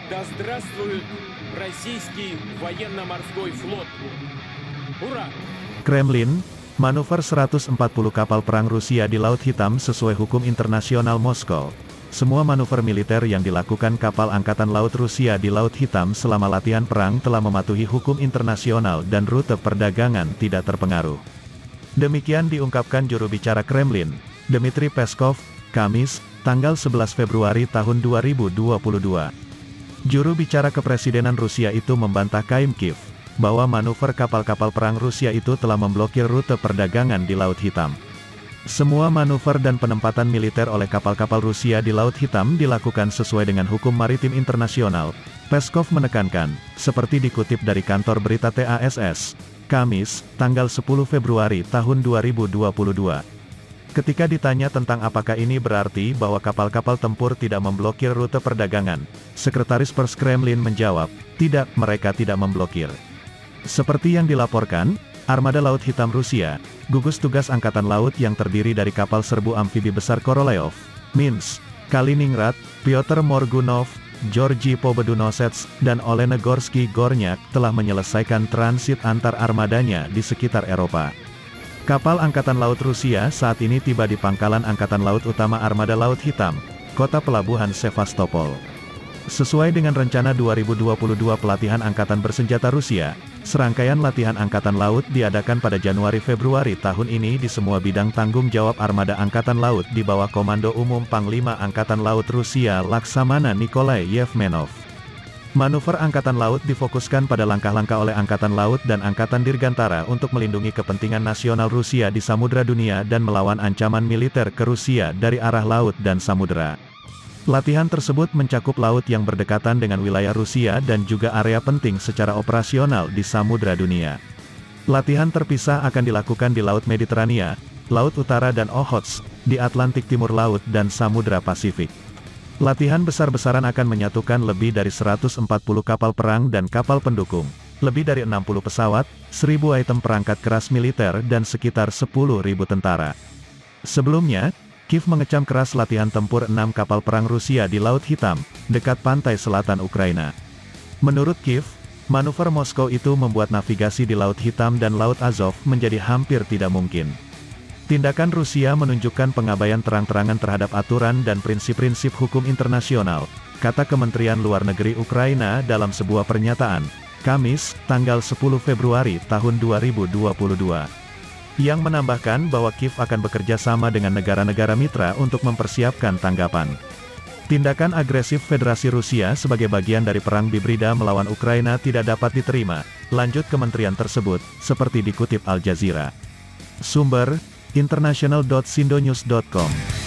Да здравствует российский военно-морской флот! Ура! Kremlin, manuver 140 kapal perang Rusia di Laut Hitam sesuai hukum internasional Moskow. Semua manuver militer yang dilakukan kapal Angkatan Laut Rusia di Laut Hitam selama latihan perang telah mematuhi hukum internasional dan rute perdagangan tidak terpengaruh. Demikian diungkapkan juru bicara Kremlin, Dmitry Peskov, Kamis, tanggal 11 Februari tahun 2022. Juru bicara kepresidenan Rusia itu membantah klaim Kiev, bahwa manuver kapal-kapal perang Rusia itu telah memblokir rute perdagangan di Laut Hitam. Semua manuver dan penempatan militer oleh kapal-kapal Rusia di Laut Hitam dilakukan sesuai dengan hukum maritim internasional, Peskov menekankan, seperti dikutip dari kantor berita TASS, Kamis, tanggal 10 Februari tahun 2022. Ketika ditanya tentang apakah ini berarti bahwa kapal-kapal tempur tidak memblokir rute perdagangan, Sekretaris Pers Kremlin menjawab, tidak, mereka tidak memblokir. Seperti yang dilaporkan, Armada Laut Hitam Rusia, gugus tugas Angkatan Laut yang terdiri dari kapal serbu amfibi besar Korolev, Minsk, Kaliningrad, Pyotr Morgunov, Georgy Pobedunosets, dan Olenogorsky Gornyak telah menyelesaikan transit antar armadanya di sekitar Eropa. Kapal Angkatan Laut Rusia saat ini tiba di Pangkalan Angkatan Laut Utama Armada Laut Hitam, kota pelabuhan Sevastopol. Sesuai dengan rencana 2022 pelatihan Angkatan Bersenjata Rusia, serangkaian latihan Angkatan Laut diadakan pada Januari-Februari tahun ini di semua bidang tanggung jawab Armada Angkatan Laut di bawah Komando Umum Panglima Angkatan Laut Rusia Laksamana Nikolai Yevmenov. Manuver Angkatan Laut difokuskan pada langkah-langkah oleh Angkatan Laut dan Angkatan Dirgantara untuk melindungi kepentingan nasional Rusia di Samudra Dunia dan melawan ancaman militer ke Rusia dari arah laut dan samudera. Latihan tersebut mencakup laut yang berdekatan dengan wilayah Rusia dan juga area penting secara operasional di Samudra Dunia. Latihan terpisah akan dilakukan di Laut Mediterania, Laut Utara dan Okhotsk, di Atlantik Timur Laut dan Samudra Pasifik. Latihan besar-besaran akan menyatukan lebih dari 140 kapal perang dan kapal pendukung, lebih dari 60 pesawat, 1.000 item perangkat keras militer dan sekitar 10.000 tentara. Sebelumnya, Kiev mengecam keras latihan tempur 6 kapal perang Rusia di Laut Hitam, dekat pantai selatan Ukraina. Menurut Kiev, manuver Moskow itu membuat navigasi di Laut Hitam dan Laut Azov menjadi hampir tidak mungkin. Tindakan Rusia menunjukkan pengabaian terang-terangan terhadap aturan dan prinsip-prinsip hukum internasional, kata Kementerian Luar Negeri Ukraina dalam sebuah pernyataan, Kamis, tanggal 10 Februari tahun 2022. Yang menambahkan bahwa Kiev akan bekerja sama dengan negara-negara mitra untuk mempersiapkan tanggapan. Tindakan agresif Federasi Rusia sebagai bagian dari perang hibrida melawan Ukraina tidak dapat diterima, lanjut kementerian tersebut, seperti dikutip Al Jazeera. Sumber, international.sindonews.com